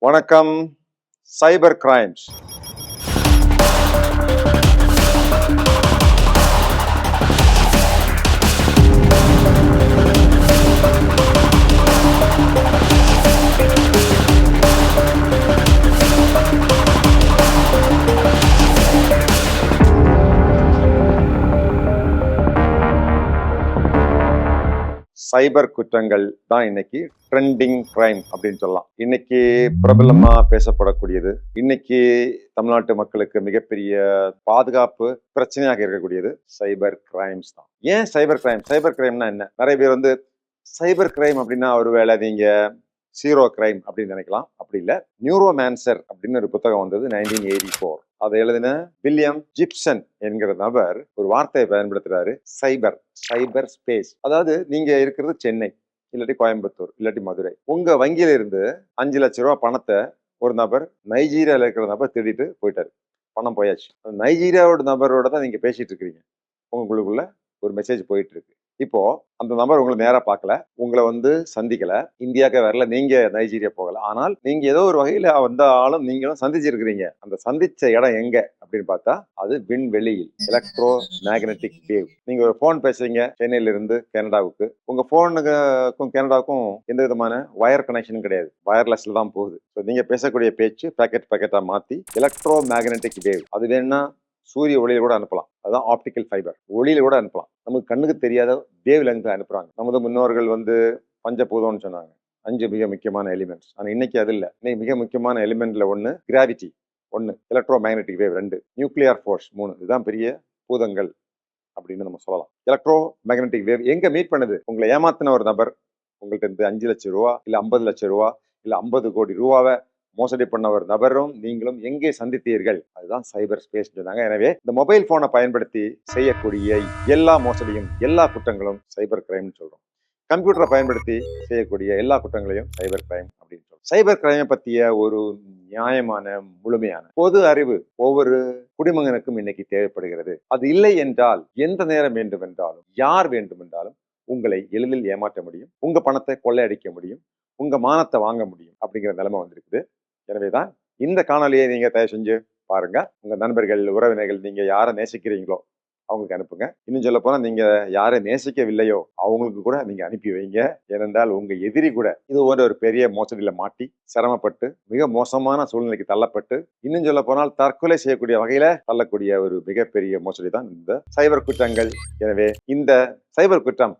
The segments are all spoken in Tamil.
வணக்கம். சைபர் கிரைம்ஸ். சைபர் குற்றங்கள் தான் இன்னைக்கு ட்ரெண்டிங் கிரைம் அப்படின்னு சொல்லலாம். இன்னைக்கு பிரபலமா பேசப்படக்கூடியது, இன்னைக்கு தமிழ்நாட்டு மக்களுக்கு மிகப்பெரிய பாதுகாப்பு பிரச்சனையாக இருக்கக்கூடியது சைபர் கிரைம்ஸ் தான். ஏன் சைபர் கிரைம்? சைபர் கிரைம்னா என்ன? நிறைய பேர் சைபர் கிரைம் அப்படின்னா ஒருவேளை நீங்க ஜீரோ கிரைம் அப்படின்னு நினைக்கலாம். அப்படி இல்லை. நியூரோமான்சர் அப்படின்னு ஒரு புத்தகம் வந்தது 1984. அதை எழுதின வில்லியம் ஜிப்சன் என்கிற நபர் ஒரு வார்த்தையை பயன்படுத்துறாரு, சைபர் ஸ்பேஸ். அதாவது நீங்க இருக்கிறது சென்னை, இல்லாட்டி கோயம்புத்தூர், இல்லாட்டி மதுரை. உங்க வங்கியில இருந்து 5 லட்சம் ரூபாய் பணத்தை ஒரு நபர் நைஜீரியால இருக்கிற நபர் திருடிட்டு போயிட்டாரு. பணம் போயாச்சு. நைஜீரியாவோட நபரோட தான் நீங்க பேசிட்டு இருக்கிறீங்க. உங்களுக்குள்ள ஒரு மெசேஜ் போயிட்டு இருக்கு. இப்போ அந்த நபர் உங்களை நேரா பார்க்கல, உங்களை சந்திக்கல, இந்தியாவுக்கு வரல, நீங்க நைஜீரியா போகல. ஆனால் நீங்க ஏதோ ஒரு வகையில வந்த ஆளும் நீங்களும் சந்திச்சிருக்கிறீங்க. அந்த சந்திச்ச இடம் எங்க அப்படின்னு பார்த்தா அது விண்வெளியில், எலக்ட்ரோ மேக்னெட்டிக் வேவ். நீங்க ஒரு போன் பேசுறீங்க சென்னையில இருந்து கனடாவுக்கு. உங்க போனுக்கும் கனடாவுக்கும் எந்த விதமான வயர் கனெக்ஷனும் கிடையாது, வயர்லெஸ்ல தான் போகுது. நீங்க பேசக்கூடிய பேச்சு பேக்கெட்டா மாத்தி எலக்ட்ரோ மேக்னெட்டிக் வேவ். அது வேணும்னா சூரிய ஒளியில கூட அனுப்பலாம். அதுதான் ஆப்டிக்கல் ஃபைபர். ஒளியில கூட அனுப்பலாம். நமக்கு கண்ணுக்கு தெரியாத வேவ் லெங்த் அனுப்புறாங்க. நமது முன்னோர்கள் பஞ்சபூதம்னு சொன்னாங்க, 5 மிக முக்கியமான எலிமெண்ட்ஸ். ஆனா இன்னைக்கு அது இல்லை. இன்னைக்கு மிக முக்கியமான எலிமெண்ட்ல 1 gravity, 1 electro magnetic wave, 2 nuclear force, 3 இதுதான் பெரிய பூதங்கள் அப்படின்னு நம்ம சொல்லலாம். எலக்ட்ரோ மேக்னெட்டிக் வேவ் எங்க மீட் பண்ணுது? உங்களை ஏமாத்தின ஒரு நபர் உங்கள்கிட்ட இருந்து 5 லட்சம் ரூபா இல்ல 50 லட்சம் ரூபா இல்ல 50 கோடி ரூபாவை மோசடி பண்ண ஒரு நபரும் நீங்களும் எங்கே சந்தித்தீர்கள்? அதுதான் சைபர் ஸ்பேஸ் சொன்னாங்க. எனவே இந்த மொபைல் போனை பயன்படுத்தி செய்யக்கூடிய எல்லா மோசடியும், எல்லா குற்றங்களும் சைபர் கிரைம் சொல்றோம். கம்ப்யூட்டரை பயன்படுத்தி செய்யக்கூடிய எல்லா குற்றங்களையும் சைபர் கிரைம் அப்படின்னு சொல்றோம். சைபர் கிரைமை பற்றிய ஒரு நியாயமான, முழுமையான பொது அறிவு ஒவ்வொரு குடிமகனுக்கும் இன்னைக்கு தேவைப்படுகிறது. அது இல்லை என்றால் எந்த நேரம் வேண்டுமென்றாலும், யார் வேண்டுமென்றாலும் உங்களை எளிதில் ஏமாற்ற முடியும், உங்க பணத்தை கொள்ளையடிக்க முடியும், உங்க மானத்தை வாங்க முடியும் அப்படிங்கிற நிலைமை வந்திருக்குது. எனவேதான் இந்த காணொலியை நீங்க தயவு செஞ்சு பாருங்க. உங்க நண்பர்கள், உறவினர்கள், நீங்க யாரை நேசிக்கிறீங்களோ அவங்களுக்கு அனுப்புங்க. இன்னும் சொல்ல போனா நீங்க யாரை நேசிக்கவில்லையோ அவங்களுக்கு கூட நீங்க அனுப்பி வைங்க. ஏனென்றால் உங்க எதிரி கூட இது ஒரு பெரிய மோசடியில மாட்டி சிரமப்பட்டு மிக மோசமான சூழ்நிலைக்கு தள்ளப்பட்டு, இன்னும் சொல்ல போனால் தற்கொலை செய்யக்கூடிய வகையில தள்ளக்கூடிய ஒரு மிகப்பெரிய மோசடி தான் இந்த சைபர் குற்றங்கள். எனவே இந்த சைபர் குற்றம்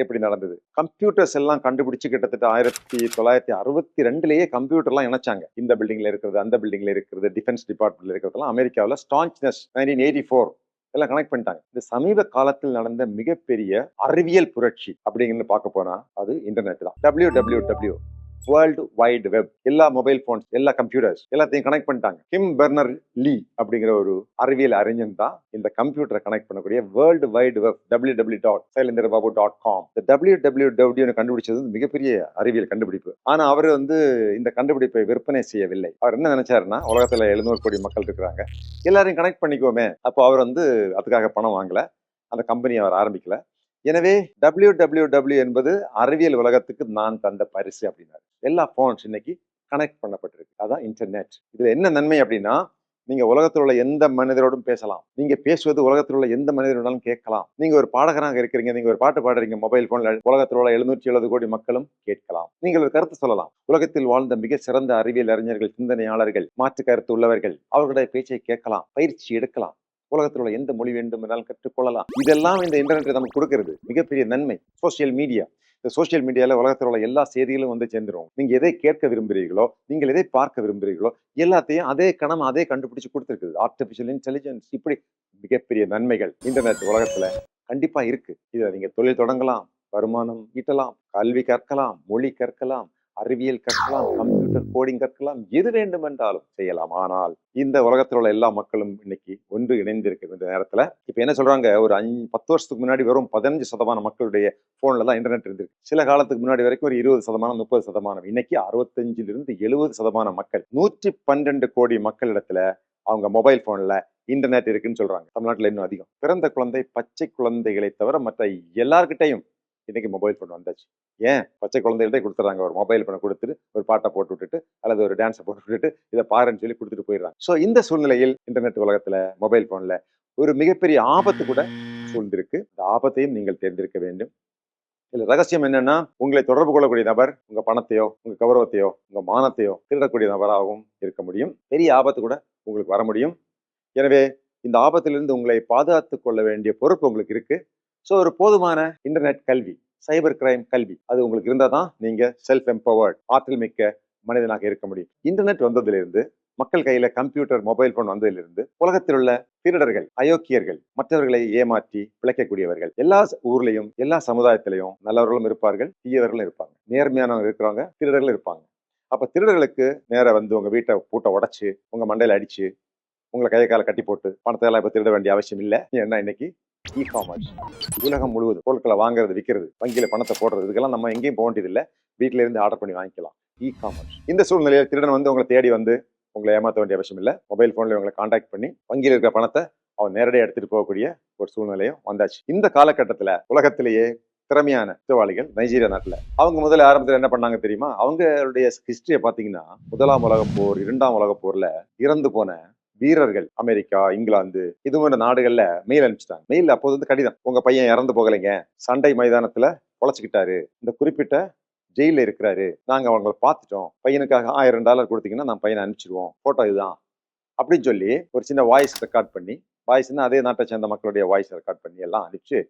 எப்படி நடந்தது? கம்ப்யூட்டர்ஸ் எல்லாம் கண்டுபிடிச்சு கிட்டத்தட்ட 1962லயே கம்ப்யூட்டர்லாம் இணைச்சாங்க. இந்த பில்டிங்ல இருக்கிறது, அந்த பில்டிங்ல இருக்கிறது, டிஃபென்ஸ் டிபார்ட்மெண்ட்ல இருக்கிறதெல்லாம் அமெரிக்காவில் ஸ்டான்ச்னஸ் 1984 எல்லாம் கனெக்ட் பண்ணிட்டாங்க. இந்த சமீப காலத்தில் நடந்த மிகப்பெரிய அறிவியல் புரட்சி அப்படிங்கிறது பார்க்க போனா அது இன்டர்நெட் தான். WWW world wide web. எல்லா மொபைல் போன்ஸ், எல்லா கம்ப்யூட்டர்ஸ் எல்லாத்தையும் கனெக்ட் பண்ணிட்டாங்க. கிம் பெர்னர் லீ அப்படிங்கிற ஒரு அறிவியல் அறிஞன் தான் இந்த கம்ப்யூட்டரை கனெக்ட் பண்ணக்கூடிய வேர்ல்டு வைடு வெப் www.shailendrababu.com. இந்த WWW கண்டுபிடிச்சது மிகப்பெரிய அறிவியல் கண்டுபிடிப்பு. ஆனா அவர் இந்த கண்டுபிடிப்பை விற்பனை செய்யவில்லை. அவர் என்ன நினைச்சாருன்னா, உலகத்துல 700 கோடி மக்கள் இருக்கிறாங்க, எல்லாரையும் கனெக்ட் பண்ணிக்கோமே. அப்போ அவர் அதுக்காக பணம் வாங்கல, அந்த கம்பெனியை அவர் ஆரம்பிக்கல. எனவே WWW என்பது அறிவியல் உலகத்துக்கு நான் தந்த பரிசு அப்படின்னாரு. எல்லா போன்ஸ் இன்னைக்கு கனெக்ட் பண்ணப்பட்டிருக்கு. அதான் இன்டர்நெட். இதுல என்ன நன்மை அப்படின்னா, நீங்க உலகத்தில் உள்ள எந்த மனிதரோடும் பேசலாம். நீங்க பேசுவது உலகத்தில் உள்ள எந்த மனிதரோடாலும் கேட்கலாம். நீங்க ஒரு பாடகராக இருக்கிறீங்க, நீங்க ஒரு பாட்டு பாடுறீங்க மொபைல் போன்ல, உலகத்தில் உள்ள 770 கோடி மக்களும் கேட்கலாம். நீங்கள் ஒரு கருத்து சொல்லலாம். உலகத்தில் வாழ்ந்த மிக சிறந்த அறிவியல் அறிஞர்கள், சிந்தனையாளர்கள், மாற்று கருத்து உள்ளவர்கள், அவர்களுடைய பேச்சை கேட்கலாம், பயிற்சி எடுக்கலாம். உலகத்தில் உள்ள எந்த மொழி வேண்டும் என்றாலும் கற்றுக்கொள்ளலாம். இதெல்லாம் இந்த இன்டர்நெட் நமக்கு கொடுக்கிறது மிகப்பெரிய நன்மை. Social media. இந்த சோசியல் மீடியால உலகத்தில் உள்ள எல்லா செய்திகளும் சேர்ந்துரும். நீங்க எதை கேட்க விரும்புகிறீர்களோ, நீங்கள் எதை பார்க்க விரும்புகிறீர்களோ எல்லாத்தையும் அதே கணம் அதே கண்டுபிடிச்சு கொடுத்துருக்குது. Artificial intelligence. இப்படி மிகப்பெரிய நன்மைகள் இன்டர்நெட் உலகத்துல கண்டிப்பா இருக்கு. இதுல நீங்க தொழில் தொடங்கலாம், வருமானம் ஈட்டலாம், கல்வி கற்கலாம், மொழி கற்கலாம், அறிவியல் கற்கலாம், கம்ப்யூட்டர் கோடிங் கற்கலாம், எது வேண்டுமென்றாலும் செய்யலாம். ஆனால் இந்த உலகத்தில் உள்ள எல்லா மக்களும் இன்னைக்கு ஒன்று இணைந்திருக்கிற இந்த நேரத்துல இப்ப என்ன சொல்றாங்க, ஒரு 10 வருஷத்துக்கு முன்னாடி வெறும் 15% மக்களுடைய போன்ல தான் இன்டர்நெட் இருந்திருக்கு. சில காலத்துக்கு முன்னாடி வரைக்கும் ஒரு 20%, 30%. இன்னைக்கு 65% 70% மக்கள், 112 கோடி மக்களிடத்துல அவங்க மொபைல் போன்ல இன்டர்நெட் இருக்குன்னு சொல்றாங்க. தமிழ்நாட்டுல இன்னும் அதிகம். பிறந்த குழந்தை, பச்சை குழந்தைகளை தவிர மற்ற எல்லார்கிட்டையும் இன்னைக்கு மொபைல் ஃபோன் வந்தாச்சு. ஏன் பச்சை குழந்தைகள்ட்டே கொடுத்துறாங்க. ஒரு மொபைல் ஃபோனை கொடுத்துட்டு ஒரு பாட்டை போட்டு விட்டுட்டு அல்லது ஒரு டான்ஸை போட்டு விட்டுட்டு இதை பாருன்னு சொல்லி கொடுத்துட்டு போயிடுறாங்க. ஸோ இந்த சூழ்நிலையில் இன்டர்நெட் உலகத்துல மொபைல் ஃபோன்ல ஒரு மிகப்பெரிய ஆபத்து கூட சூழ்ந்திருக்கு. இந்த ஆபத்தையும் நீங்கள் தேர்ந்தெடுக்க வேண்டும். இதுல ரகசியம் என்னன்னா, உங்களை தொடர்பு கொள்ளக்கூடிய நபர் உங்க பணத்தையோ, உங்க கௌரவத்தையோ, உங்க மானத்தையோ திருடக்கூடிய நபராகவும் இருக்க முடியும். பெரிய ஆபத்து கூட உங்களுக்கு வர முடியும். எனவே இந்த ஆபத்திலிருந்து உங்களை பாதுகாத்துக் கொள்ள வேண்டிய பொறுப்பு உங்களுக்கு இருக்கு. ஸோ ஒரு போதுமான இன்டர்நெட் கல்வி, சைபர் கிரைம் கல்வி அது உங்களுக்கு இருந்தால் தான் நீங்க செல்ஃப் எம்பவர்ட், ஆற்றல் மிக்க மனிதனாக இருக்க முடியும். இன்டர்நெட் வந்ததிலிருந்து, மக்கள் கையில கம்ப்யூட்டர், மொபைல் போன் வந்ததிலிருந்து உலகத்தில் உள்ள திருடர்கள், அயோக்கியர்கள், மற்றவர்களை ஏமாற்றி பிழைக்கக்கூடியவர்கள் எல்லா ஊர்லயும், எல்லா சமுதாயத்திலையும் நல்லவர்களும் இருப்பார்கள், தீயவர்களும் இருப்பாங்க. நேர்மையானவங்க இருக்கிறவங்க, திருடர்களும் இருப்பாங்க. அப்ப திருடர்களுக்கு நேர வந்து உங்க வீட்டை பூட்டை உடைச்சு, உங்க மண்டையில அடிச்சு, உங்களை கையை காலை கட்டி போட்டு பணத்தை எல்லாம் இப்ப திருட வேண்டிய அவசியம் இல்லை. ஏன்னா இன்னைக்கு இ காமர்ஸ் உலகம் முழுவதும் பொருட்களை வாங்குறது, விற்கிறது, வங்கியில பணத்தை போடுறது, இதுக்கெல்லாம் நம்ம எங்கேயும் போக வேண்டியது இல்லை. வீட்டில இருந்து ஆர்டர் பண்ணி வாங்கிக்கலாம். E commerce. இந்த சூழ்நிலையில் திருடன் வந்து உங்களை தேடி வந்து உங்களை ஏமாற்ற வேண்டிய அவசியம் இல்லை. மொபைல் போன்ல உங்களை கான்டாக்ட் பண்ணி வங்கியில் இருக்கிற பணத்தை அவன் நேரடியாக எடுத்துட்டு போகக்கூடிய ஒரு சூழ்நிலையும் வந்தாச்சு. இந்த காலகட்டத்துல உலகத்திலேயே திறமையான குற்றவாளிகள் நைஜீரியா நாட்டுல அவங்க முதல்ல ஆரம்பத்துல என்ன பண்ணாங்க தெரியுமா? அவங்களுடைய ஹிஸ்டரியை பாத்தீங்கன்னா, முதலாம் உலகப் போர், இரண்டாம் உலகப் போர்ல இறந்து போன வீரர்கள் அமெரிக்கா, இங்கிலாந்து இது போன்ற நாடுகள்ல மெயில் அனுப்பிச்சிட்டாங்க. மெயில் அப்போது வந்து கடிதம், உங்க பையன் இறந்து போகலைங்க, சண்டை மைதானத்துல பொழைச்சுக்கிட்டாரு, இந்த குறிப்பிட்ட ஜெயில இருக்கிறாரு, நாங்க அவங்களை பார்த்துட்டோம், பையனுக்காக $1000 கொடுத்தீங்கன்னா நான் பையனை அனுப்பிச்சிடுவோம், போட்டோ இதுதான் அப்படின்னு சொல்லி ஒரு சின்ன வாய்ஸ் ரெக்கார்ட் பண்ணி, வாய்ஸ்னா அதே நாட்டை சேர்ந்த மக்களுடைய வாய்ஸ் ரெக்கார்ட் பண்ணி எல்லாம் அனுப்பிச்சு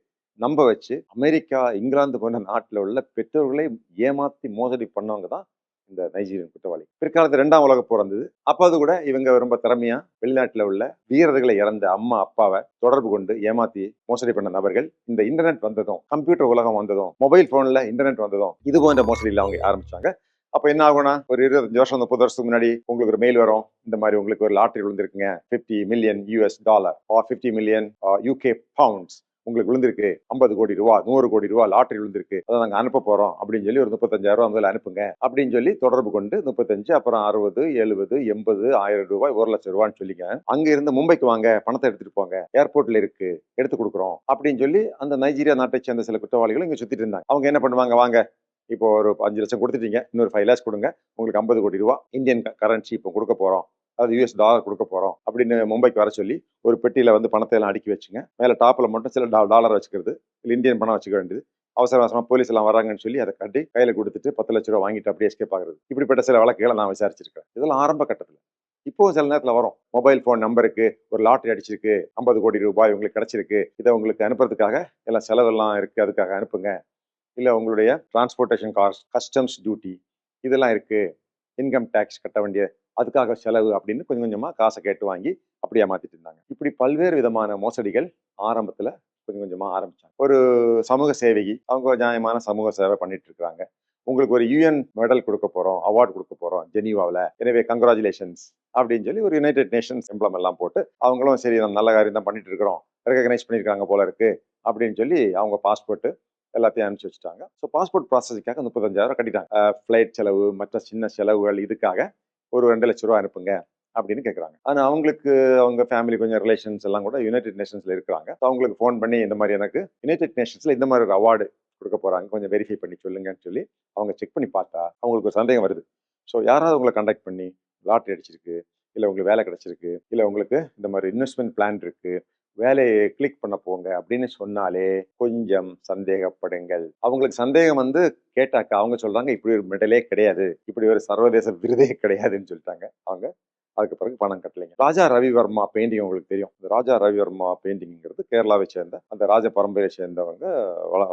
நம்ப வச்சு அமெரிக்கா, இங்கிலாந்து போன்ற நாட்டுல உள்ள பெற்றோர்களை ஏமாத்தி மோசடி பண்ணவங்க தான் இந்த நைஜீரியன் குற்றவாளி. பிற்காலத்து 2ஆம் உலகப் போர் வந்தது. அப்போது கூட இவங்க ரொம்ப திறமையா வெளிநாட்டுல உள்ள வீரர்களை இறந்த அம்மா அப்பாவை தொடர்பு கொண்டு ஏமாத்தி மோசடி பண்ண நபர்கள் இந்த இன்டர்நெட் வந்ததும், கம்ப்யூட்டர் உலகம் வந்ததும், மொபைல் போன்ல இன்டர்நெட் வந்ததும் இது போன்ற மோசடியில் அவங்க ஆரம்பிச்சாங்க. அப்ப என்ன ஆகும்னா, ஒரு 25 வருஷம் 30 வருஷத்துக்கு முன்னாடி உங்களுக்கு ஒரு மெயில் வரும், இந்த மாதிரி உங்களுக்கு ஒரு lottery விழுந்திருக்குங்க, $50 million or 50 million UK pounds உங்களுக்கு விழுந்திருக்கு, 50 கோடி ரூபா, 100 கோடி ரூபா லாட்டரி விழுந்திருக்கு, அதை நாங்க அனுப்ப போறோம் அப்படின்னு சொல்லி ஒரு 35,000 முதல்ல அனுப்புங்க அப்படின்னு சொல்லி தொடர்பு கொண்டு 35, அப்புறம் 60, 70, 80, $1000, $1,00,000 சொல்லிங்க, அங்க இருந்து மும்பைக்கு வாங்க, பணத்தை எடுத்துட்டு போங்க, ஏர்போர்ட்ல இருக்கு, எடுத்து கொடுக்குறோம் அப்படின்னு சொல்லி அந்த நைஜீரியா நாட்டை சேர்ந்த சில குற்றவாளிகள் இங்க சுத்திட்டு இருந்தாங்க. அவங்க என்ன பண்ணுவாங்க, வாங்க இப்போ ஒரு 5 லட்சம் கொடுத்துட்டீங்க, இன்னொரு 5 lakhs கொடுங்க, உங்களுக்கு 50 கோடி ரூபா இந்தியன் கரன்சி இப்போ கொடுக்க போறோம், அது US$ கொடுக்க போறோம் அப்படின்னு மும்பைக்கு வர சொல்லி ஒரு பெட்டியில வந்து பணத்தை எல்லாம் அடுக்கி வச்சுங்க, மேல டாப்ல மட்டும் சில டாலர் வச்சுக்கிறது, இல்லை இந்தியன் பணம் வச்சுக்க வேண்டியது, அவசர அவசரமா போலீஸ் எல்லாம் வராங்கன்னு சொல்லி அதை கட்டி கையில கொடுத்துட்டு 10 லட்ச ரூபா வாங்கிட்டு அப்படியே எஸ்கேப் ஆகுறது. இப்படிப்பட்ட சில வழக்குகளை நான் விசாரிச்சிருக்கேன். இதெல்லாம் ஆரம்ப கட்டத்துல. இப்போ சில நேரத்துல வரும், மொபைல் போன் நம்பருக்கு ஒரு லாட்டரி அடிச்சிருக்கு, 50 கோடி ரூபாய் உங்களுக்கு கிடைச்சிருக்கு, இதை உங்களுக்கு அனுப்புறதுக்காக எல்லாம் செலவெல்லாம் இருக்கு, அதுக்காக அனுப்புங்க, இல்ல உங்களுடைய டிரான்ஸ்போர்ட்டேஷன் காஸ்ட், கஸ்டம்ஸ் டியூட்டி இதெல்லாம் இருக்கு, இன்கம் டேக்ஸ் கட்ட வேண்டிய அதுக்காக செலவு அப்படின்னு கொஞ்சம் கொஞ்சமா காசை கேட்டு வாங்கி அப்படியே மாத்திட்டு இருந்தாங்க. இப்படி பல்வேறு விதமான மோசடிகள் ஆரம்பத்துல கொஞ்சம் கொஞ்சமா ஆரம்பிச்சாங்க. ஒரு சமூக சேவகி, அவங்க நியாயமான சமூக சேவை பண்ணிட்டு இருக்காங்க, உங்களுக்கு ஒரு UN மெடல் கொடுக்க போறோம், அவார்டு கொடுக்க போறோம் ஜெனீவாவில், எனவே கங்க்ராச்சுலேஷன்ஸ் அப்படின்னு சொல்லி ஒரு யுனைடெட் நேஷன்ஸ் எம்ப்ளம் எல்லாம் போட்டு அவங்களும் சரி நம்ம நல்ல காரியம் தான் பண்ணிட்டு இருக்கிறோம், ரெகக்னைஸ் பண்ணியிருக்காங்க போல இருக்கு அப்படின்னு சொல்லி அவங்க பாஸ்போர்ட் எல்லாத்தையும் அனுப்பிச்சு வச்சுட்டாங்க. ஸோ பாஸ்போர்ட் ப்ராசஸுக்காக 35,000 கட்டிட்டாங்க. ஃப்ளைட் செலவு, மற்ற சின்ன செலவுகள், இதுக்காக ஒரு 2 லட்ச ரூபா அனுப்புங்க அப்படின்னு கேட்குறாங்க. ஆனால் அவங்களுக்கு அவங்க ஃபேமிலி கொஞ்சம் ரிலேஷன்ஸ் எல்லாம் கூட யுனைடெட் நேஷன்ஸ்ல இருக்கிறாங்க. அவங்களுக்கு ஃபோன் பண்ணி இந்த மாதிரி எனக்கு யுனைடெட் நேஷன்ஸ்ல இந்த மாதிரி ஒரு அவார்டு கொடுக்க போறாங்க, கொஞ்சம் வெரிஃபை பண்ணி சொல்லுங்கன்னு சொல்லி அவங்க செக் பண்ணி பார்த்தா அவங்களுக்கு ஒரு சந்தேகம் வருது. ஸோ யாராவது உங்களை கான்டாக்ட் பண்ணி லாட்டரி அடிச்சிருக்கு, இல்லை உங்களுக்கு வேலை கிடைச்சிருக்கு, இல்லை உங்களுக்கு இந்த மாதிரி இன்வெஸ்ட்மெண்ட் பிளான் இருக்கு, வேலையை கிளிக் பண்ண போங்க அப்படின்னு சொன்னாலே கொஞ்சம் சந்தேகப்படுங்கள். அவங்களுக்கு சந்தேகம் வந்து கேட்டாக்கா அவங்க சொல்றாங்க, இப்படி ஒரு மெடலே கிடையாது, இப்படி ஒரு சர்வதேச விருதே கிடையாதுன்னு சொல்லிட்டாங்க அவங்க. அதுக்கு பிறகு பணம் கட்டலைங்க. ராஜா ரவிவர்மா பெயிண்டிங் உங்களுக்கு தெரியும். இந்த ராஜா ரவிவர்மா பெயிண்டிங்கிறது கேரளாவை சேர்ந்த அந்த ராஜ பரம்பரையை சேர்ந்தவங்க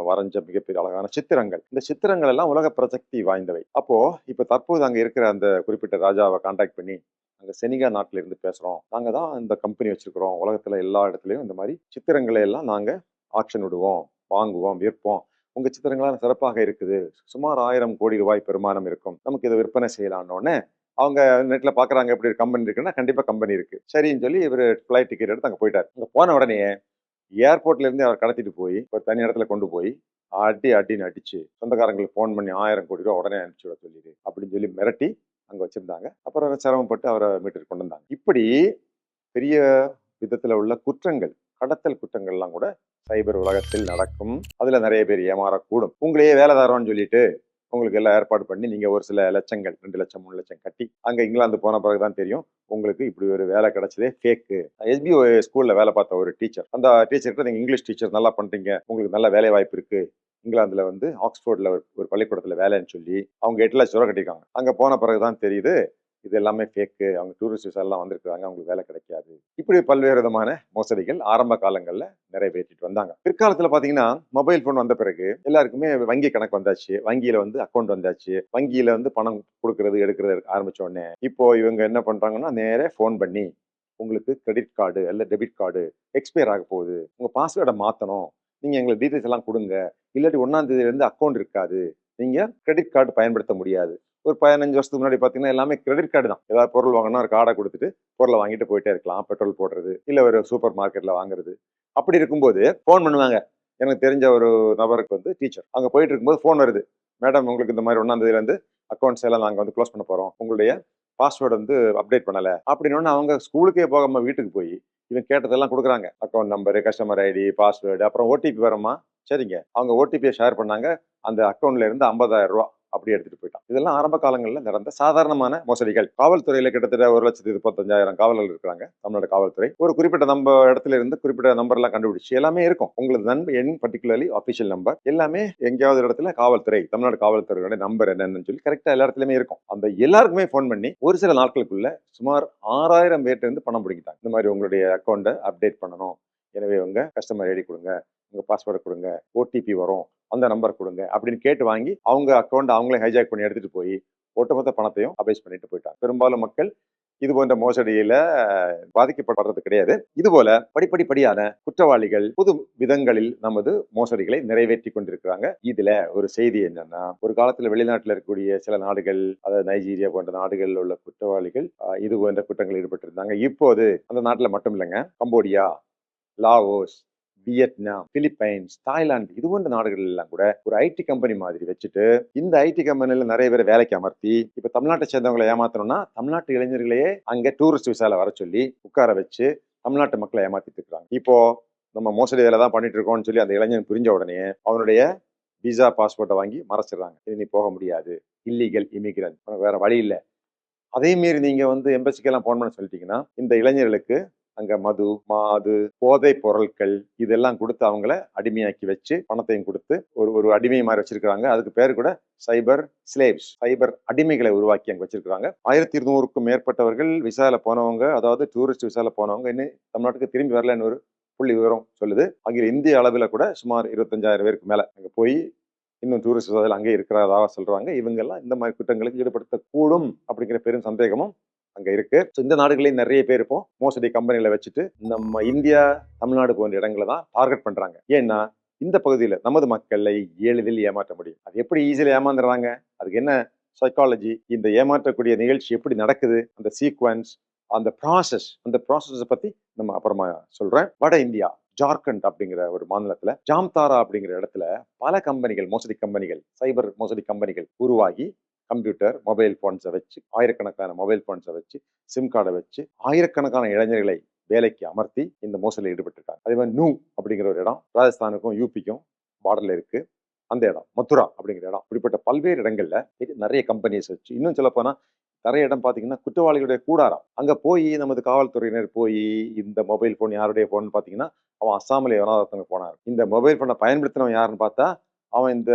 வரைஞ்ச மிகப்பெரிய அழகான சித்திரங்கள். இந்த சித்திரங்கள் எல்லாம் உலக பிரசக்தி வாய்ந்தவை. அப்போ இப்ப தற்போது அங்க இருக்கிற அந்த குறிப்பிட்ட ராஜாவை கான்டாக்ட் பண்ணி, அங்க செனிகா நாட்டில இருந்து பேசுறோம், நாங்க தான் இந்த கம்பெனி வச்சிருக்கிறோம், உலகத்துல எல்லா இடத்துலயும் இந்த மாதிரி சித்திரங்களை எல்லாம் நாங்க ஆக்ஷன் விடுவோம், வாங்குவோம், விற்போம், உங்க சித்திரங்களாம் சிறப்பாக இருக்குது, சுமார் 1000 கோடி ரூபாய் பெருமானம் இருக்கும், நமக்கு இதை விற்பனை செய்யலாம்னு அவங்க நெட்ல பாக்குறாங்க, எப்படி கம்பெனி இருக்குன்னா கண்டிப்பா கம்பெனி இருக்கு சரின்னு சொல்லி இவர் ஃபிளைட் டிக்கெட் எடுத்து அங்க போயிட்டாரு. அங்க போன உடனே ஏர்போர்ட்ல இருந்து அவர் கடத்திட்டு போய் ஒரு தனி இடத்துல கொண்டு போய் அடின்னு அடிச்சு சொந்தக்காரங்களுக்கு போன் பண்ணி 1000 கோடி ரூபாய் உடனே அனுப்பிச்சு விட சொல்லிடு அப்படின்னு சொல்லி மிரட்டி அங்க வச்சிருந்தாங்க. அப்புறம் சிரமப்பட்டு அவரை மீட்டு கொண்டு வந்தாங்க. இப்படி பெரிய விதத்துல உள்ள குற்றங்கள் கடத்தல் குற்றங்கள்லாம் கூட சைபர் உலகத்தில் நடக்கும். அதுல நிறைய பேர் ஏமாறக்கூடும். உங்களையே வேலைதாரம்னு சொல்லிட்டு உங்களுக்கு எல்லாம் ஏற்பாடு பண்ணி நீங்க ஒரு சில லட்சங்கள் 2 லட்சம் 3 லட்சம் கட்டி அங்க இங்கிலாந்து போன பிறகுதான் தெரியும் உங்களுக்கு இப்படி ஒரு வேலை கிடைச்சதே ஃபேக்கு. எஸ்பிஓ ஸ்கூல்ல வேலை பார்த்த ஒரு டீச்சர், அந்த டீச்சர்கிட்ட நீங்க இங்கிலீஷ் டீச்சர் நல்லா பண்றீங்க, உங்களுக்கு நல்ல வேலை வாய்ப்பு இருக்கு, இங்கிலாந்துல வந்து ஆக்ஸ்போர்ட்ல ஒரு பள்ளிக்கூடத்துல வேலைன்னு சொல்லி அவங்க 8 லட்சம் ரூபா கட்டிருக்காங்க. அங்க போன பிறகுதான் தெரியுது இது எல்லாமே ஃபேக்கு, அவங்க டூரிஸ்ட் விசா எல்லாம் வந்திருக்காங்க, அவங்களுக்கு வேலை கிடைக்காது. இப்படி பல்வேறு விதமான மோசடிகள் ஆரம்ப காலங்கள்ல நிறைவேற்றிட்டு வந்தாங்க. பிற்காலத்துல பாத்தீங்கன்னா மொபைல் போன் வந்த பிறகு எல்லாருக்குமே வங்கி கணக்கு வந்தாச்சு, வங்கியில வந்து அக்கௌண்ட் வந்தாச்சு, வங்கியில வந்து பணம் கொடுக்கறது எடுக்கிறது ஆரம்பிச்ச உடனே இப்போ இவங்க என்ன பண்றாங்கன்னா நேரே போன் பண்ணி உங்களுக்கு கிரெடிட் கார்டு அல்ல டெபிட் கார்டு எக்ஸ்பயர் ஆக போகுது, உங்க பாஸ்வேர்டை மாத்தணும், நீங்க எங்களுக்கு டீடைல்ஸ் எல்லாம் கொடுங்க, இல்லாட்டி 1ஆம் தேதியில இருந்து அக்கௌண்ட் இருக்காது, நீங்க கிரெடிட் கார்டு பயன்படுத்த முடியாது. ஒரு 15 வருஷத்துக்கு முன்னாடி பாத்தீங்கன்னா எல்லாமே கிரெடிட் கார்டு தான். ஏதாவது பொருள் வாங்கினா ஒரு கார்டை கொடுத்துட்டு பொருளை வாங்கிட்டு போயிட்டே இருக்கலாம். பெட்ரோல் போடுறது இல்ல ஒரு சூப்பர் மார்க்கெட்ல வாங்குறது. அப்படி இருக்கும்போது போன் பண்ணுவாங்க. எனக்கு தெரிஞ்ச ஒரு நபருக்கு வந்து டீச்சர் அங்க போயிட்டு இருக்கும்போது போன் வருது, மேடம் உங்களுக்கு இந்த மாதிரி 1ஆம் தேதியில இருந்து அக்கௌண்ட்ஸ் எல்லாம் நாங்க வந்து க்ளோஸ் பண்ண போறோம், உங்களுடைய பாஸ்வேர்டு வந்து அப்டேட் பண்ணல அப்படின்னு. அவங்க ஸ்கூலுக்கே போகாம வீட்டுக்கு போய் இவன் கேட்டதெல்லாம் கொடுக்குறாங்க. Account number, customer ID, password, அப்புறம் ஓடிபி வரமா, சரிங்க அவங்க ஓடிபியை ஷேர் பண்ணாங்க. அந்த அக்கௌண்ட்ல இருந்து 50,000 ரூபாய் அப்படி எடுத்துட்டு போயிட்டான். இதெல்லாம் ஆரம்ப காலங்களில் நடந்த சாதாரணமான மோசடிகள். காவல்துறையில கிட்டத்தட்ட 1,25,000 காவலர்கள் இருக்காங்க தமிழ்நாடு காவல்துறை. ஒரு குறிப்பிட்ட நம்ம இடத்துல இருந்து குறிப்பிட்ட நம்பர் எல்லாம் கண்டுபிடிச்சு எல்லாமே இருக்கும். உங்களுக்கு நண்பர் எண் பர்டிகுலர்லி ஆஃபிஷியல் நம்பர் எல்லாமே எங்கேயாவது இடத்துல காவல்துறை தமிழ்நாடு காவல்துறையோட நம்பர் என்னன்னு சொல்லி கரெக்டா எல்லா இடத்துலயுமே இருக்கும். அந்த எல்லாருக்குமே போன் பண்ணி ஒரு சில நாட்களுக்குள்ள சுமார் 6,000 பேர்ட்ட இருந்து பணம் பிடிக்கிட்டாங்க. இந்த மாதிரி உங்களுடைய அக்கௌண்ட்டை அப்டேட் பண்ணணும், எனவே உங்க கஸ்டமர் ஐடி கொடுங்க, உங்க பாஸ்வேர்டை கொடுங்க, ஓடிபி வரும், அந்த நம்பர் கொடுங்க அப்படின்னு கேட்டு வாங்கி அவங்க அக்கௌண்ட் அவங்களே ஹைஜாக் பண்ணி எடுத்துட்டு போய் ஒட்டுமொத்த பணத்தையும் அபேஸ் பண்ணிட்டு போயிட்டாங்க. பெரும்பாலும் மக்கள் இது போன்ற மோசடியில பாதிக்கப்படுறது கிடையாது. இது போல படிப்படியான குற்றவாளிகள் புது விதங்களில் நமது மோசடிகளை நிறைவேற்றி கொண்டிருக்கிறாங்க. இதுல ஒரு செய்தி என்னன்னா, ஒரு காலத்துல வெளிநாட்டுல இருக்கக்கூடிய சில நாடுகள், அதாவது நைஜீரியா போன்ற நாடுகளில் உள்ள குற்றவாளிகள் இது போன்ற குற்றங்கள் ஈடுபட்டிருந்தாங்க. இப்போது அந்த நாட்டுல மட்டும் இல்லைங்க, Cambodia, Laos, Vietnam, Philippines, Thailand இது போன்ற நாடுகள் எல்லாம் கூட ஒரு ஐடி கம்பெனி மாதிரி வச்சுட்டு இந்த ஐடி கம்பெனில நிறைய பேர் வேலைக்கு அமர்த்தி இப்ப தமிழ்நாட்டை சேர்ந்தவங்களை ஏமாத்தணும்னா தமிழ்நாட்டு இளைஞர்களையே அங்க டூரிஸ்ட் விசால வர சொல்லி உட்கார வச்சு தமிழ்நாட்டு மக்களை ஏமாத்திட்டு இருக்காங்க. இப்போ நம்ம மோசடி வேலை தான் பண்ணிட்டு இருக்கோம்னு சொல்லி அந்த இளைஞன் புரிஞ்ச உடனே அவனுடைய விசா பாஸ்போர்ட்டை வாங்கி மறைச்சிடுறாங்க. இது நீ போக முடியாது, இல்லீகல் இமிகிரண்ட், வேற வழி இல்லை. அதே மீறி நீங்க வந்து எம்பசிக்கெல்லாம் போன் பண்ண சொல்லிட்டீங்கன்னா இந்த இளைஞர்களுக்கு அங்க மது, மாது, போதை பொருட்கள் இதெல்லாம் கொடுத்து அவங்கள அடிமையாக்கி வச்சு பணத்தையும் கொடுத்து ஒரு ஒரு அடிமை மாதிரி வச்சிருக்காங்க. அதுக்கு பேர் கூட சைபர் ஸ்லேவ்ஸ், சைபர் அடிமைகளை உருவாக்கி அங்க வச்சிருக்காங்க. 1,200க்கும் மேற்பட்டவர்கள் விசால போனவங்க, அதாவது டூரிஸ்ட் விசால போனவங்க இன்னும் தமிழ்நாட்டுக்கு திரும்பி வரலன்னு ஒரு புள்ளி விவரம் சொல்லுது. அங்கே இந்திய அளவுல கூட சுமார் 25,000 பேருக்கு மேல அங்க போய் இன்னும் டூரிஸ்ட் விசாவில் அங்கே இருக்கிறதாக சொல்றாங்க. இவங்க எல்லாம் இந்த மாதிரி குற்றங்களுக்கு ஈடுபடுத்தக்கூடும் அப்படிங்கிற பெரும் சந்தேகமும் அங்க இருக்கு. இந்த நாடுகளையும் நிறைய பேர் இப்போ மோசடி கம்பெனிகளை வச்சுட்டு நம்ம இந்தியா, தமிழ்நாடு போன்ற இடங்களை தான் டார்கெட் பண்றாங்க. ஏன்னா இந்த பகுதியில நமது மக்களை எளிதில் ஏமாற்ற முடியும். அது எப்படி ஈஸியில ஏமாந்துடுறாங்க, அதுக்கு என்ன சைக்காலஜி, இந்த ஏமாற்றக்கூடிய நிகழ்ச்சி எப்படி நடக்குது, அந்த சீக்வன்ஸ், அந்த ப்ராசஸ் பத்தி நம்ம அப்புறமா சொல்றேன். வட இந்தியா ஜார்க்கண்ட் அப்படிங்கிற ஒரு மாநிலத்துல ஜாம்தாரா அப்படிங்கிற இடத்துல பல கம்பெனிகள், மோசடி கம்பெனிகள், சைபர் மோசடி கம்பெனிகள் உருவாகி கம்ப்யூட்டர், மொபைல் போன்ஸை வச்சு, ஆயிரக்கணக்கான மொபைல் போன்ஸை வச்சு, சிம் கார்டை வச்சு ஆயிரக்கணக்கான இளைஞர்களை வேலைக்கு அமர்த்தி இந்த மோசடியில் ஈடுபட்டிருக்காங்க. அதே மாதிரி நூ அப்படிங்கிற ஒரு இடம் ராஜஸ்தானுக்கும் யூபிக்கும் பார்டர்ல இருக்கு. அந்த இடம் மதுரா அப்படிங்கிற இடம், இப்படிப்பட்ட பல்வேறு இடங்கள்ல நிறைய கம்பெனிஸ் வச்சு, இன்னும் சொல்ல போனா நிறைய இடம் பாத்தீங்கன்னா குற்றவாளிகளுடைய கூடாரம். அங்க போய் நமது காவல்துறையினர் போய் இந்த மொபைல் போன் யாருடைய போன் பாத்தீங்கன்னா அவன் அஸ்ஸாமில் எவனாவது ஒருத்தவங்க போனார். இந்த மொபைல் போனை பயன்படுத்தினவன் யாருன்னு பார்த்தா அவன் இந்த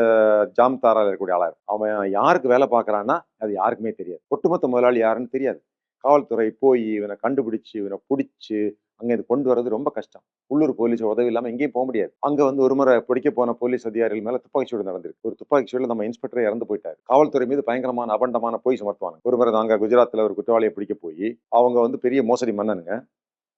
ஜாம்தாரால இருக்கக்கூடிய ஆளா இருக்கும். அவன் யாருக்கு வேலை பார்க்கறான்னா அது யாருக்குமே தெரியாது. ஒட்டுமொத்த முதலாளி யாருன்னு தெரியாது. காவல்துறை போய் இவனை கண்டுபிடிச்சு இவனை பிடிச்சு அங்க இது கொண்டு வர்றது ரொம்ப கஷ்டம். உள்ளூர் போலீஸ் உதவி இல்லாம எங்கேயும் போக முடியாது. அங்க வந்து ஒரு முறை பிடிக்க போன போலீஸ் அதிகாரிகள் மேல துப்பாக்கி சூடு நடந்திருக்கு. ஒரு துப்பாக்கி சூடுல நம்ம இன்ஸ்பெக்டர் இறந்து போயிட்டாரு. காவல்துறை மீது பயங்கரமான அபண்டமான போய் சுமத்துவாங்க. ஒரு முறை நாங்க குஜராத்ல ஒரு குற்றவாளியை பிடிக்க போய் அவங்க வந்து பெரிய மோசடி மன்னனுங்க.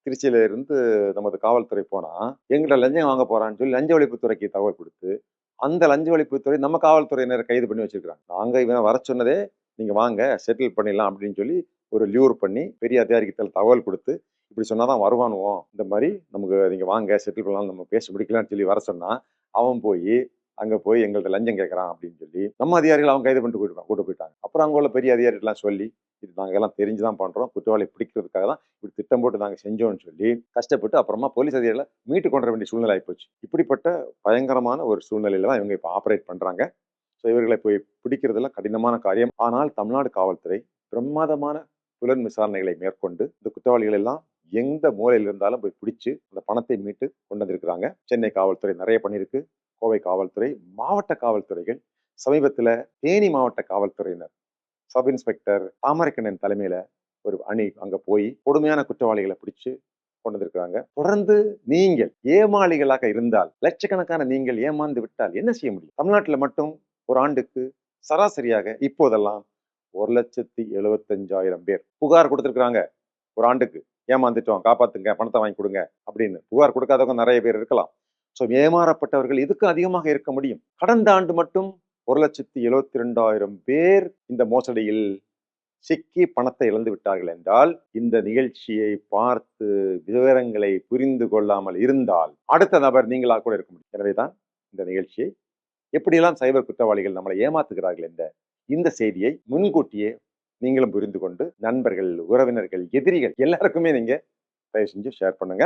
திருச்சியில இருந்து நமது காவல்துறை போனா எங்கிட்ட லஞ்சம் வாங்க போறான்னு சொல்லி லஞ்ச ஒழிப்புத்துறைக்கு தகவல் கொடுத்து அந்த லஞ்ச ஒழிப்புத்துறை நம்ம காவல்துறையினரை கைது பண்ணி வச்சிருக்காங்க. நாங்க இவனை வர சொன்னதே நீங்க வாங்க செட்டில் பண்ணிடலாம் அப்படின்னு சொல்லி ஒரு லியூர் பண்ணி பெரிய அதிகாரிக்கு தகவல் கொடுத்து இப்படி சொன்னாதான் வருவானுவோம், இந்த மாதிரி நமக்கு நீங்க வாங்க செட்டில் பண்ணலாம், நம்ம பேசி முடிக்கலாம்னு சொல்லி வர சொன்னா அவன் போய் அங்க போய் எங்கள்ட்ட லஞ்சம் கேட்கறான் அப்படின்னு சொல்லி நம்ம அதிகாரிகள் அவங்க கைது பண்ணிட்டு கூட்டு போயிட்டாங்க. அப்புறம் அங்க உள்ள பெரிய அதிகாரிகள்லாம் சொல்லி இது நாங்க எல்லாம் தெரிஞ்சுதான் பண்றோம், குற்றவாளி பிடிக்கிறதுக்காக தான் இப்படி திட்டம் போட்டு நாங்க செஞ்சோம்னு சொல்லி கஷ்டப்பட்டு அப்புறமா போலீஸ் அதிகாரிகளை மீட்டு கொண்டு வர வேண்டிய சூழ்நிலை ஆயிப்போச்சு. இப்படிப்பட்ட பயங்கரமான ஒரு சூழ்நிலையில தான் இவங்க இப்ப ஆபரேட் பண்றாங்க. ஸோ இவர்களை போய் பிடிக்கிறதுல கடினமான காரியம். ஆனால் தமிழ்நாடு காவல்துறை பிரமாதமான புலன் விசாரணைகளை மேற்கொண்டு இந்த குற்றவாளிகள் எல்லாம் எந்த மூலையில் இருந்தாலும் போய் பிடிச்சு அந்த பணத்தை மீட்டு கொண்டு வந்திருக்கிறாங்க. சென்னை காவல்துறை நிறைய பண்ணியிருக்கு, கோவை காவல்துறை, மாவட்ட காவல்துறைகள். சமீபத்துல தேனி மாவட்ட காவல்துறையினர் சப் இன்ஸ்பெக்டர் தாமரைக்கண்ணன் தலைமையில ஒரு அணி அங்க போய் கொடுமையான குற்றவாளிகளை பிடிச்சு கொண்டு வந்திருக்கிறாங்க. தொடர்ந்து நீங்கள் ஏமாளிகளாக இருந்தால், லட்சக்கணக்கான நீங்கள் ஏமாந்து விட்டால் என்ன செய்ய முடியும்? தமிழ்நாட்டில் மட்டும் ஒரு ஆண்டுக்கு சராசரியாக இப்போதெல்லாம் 1,75,000 பேர் புகார் கொடுத்திருக்கிறாங்க. ஒரு ஆண்டுக்கு ஏமாந்துட்டோம், காப்பாத்துங்க, பணத்தை வாங்கி கொடுங்க அப்படின்னு. புகார் கொடுக்காதவங்க நிறைய பேர் இருக்கலாம். ஸோ ஏமாறப்பட்டவர்கள் இதுக்கு அதிகமாக இருக்க முடியும். கடந்த ஆண்டு மட்டும் 1,72,000 பேர் இந்த மோசடியில் சிக்கி பணத்தை இழந்து விட்டார்கள் என்றால், இந்த நிகழ்ச்சியை பார்த்து விவரங்களை புரிந்து கொள்ளாமல் இருந்தால் அடுத்த நபர் நீங்களா கூட இருக்க முடியும். எனவேதான் இந்த நிகழ்ச்சியை எப்படியெல்லாம் சைபர் குற்றவாளிகள் நம்மளை ஏமாத்துகிறார்கள் என்ற இந்த செய்தியை முன்கூட்டியே நீங்களும் புரிந்து கொண்டு நண்பர்கள், உறவினர்கள், எதிரிகள் எல்லாருக்குமே நீங்க தயவு செஞ்சு ஷேர் பண்ணுங்க.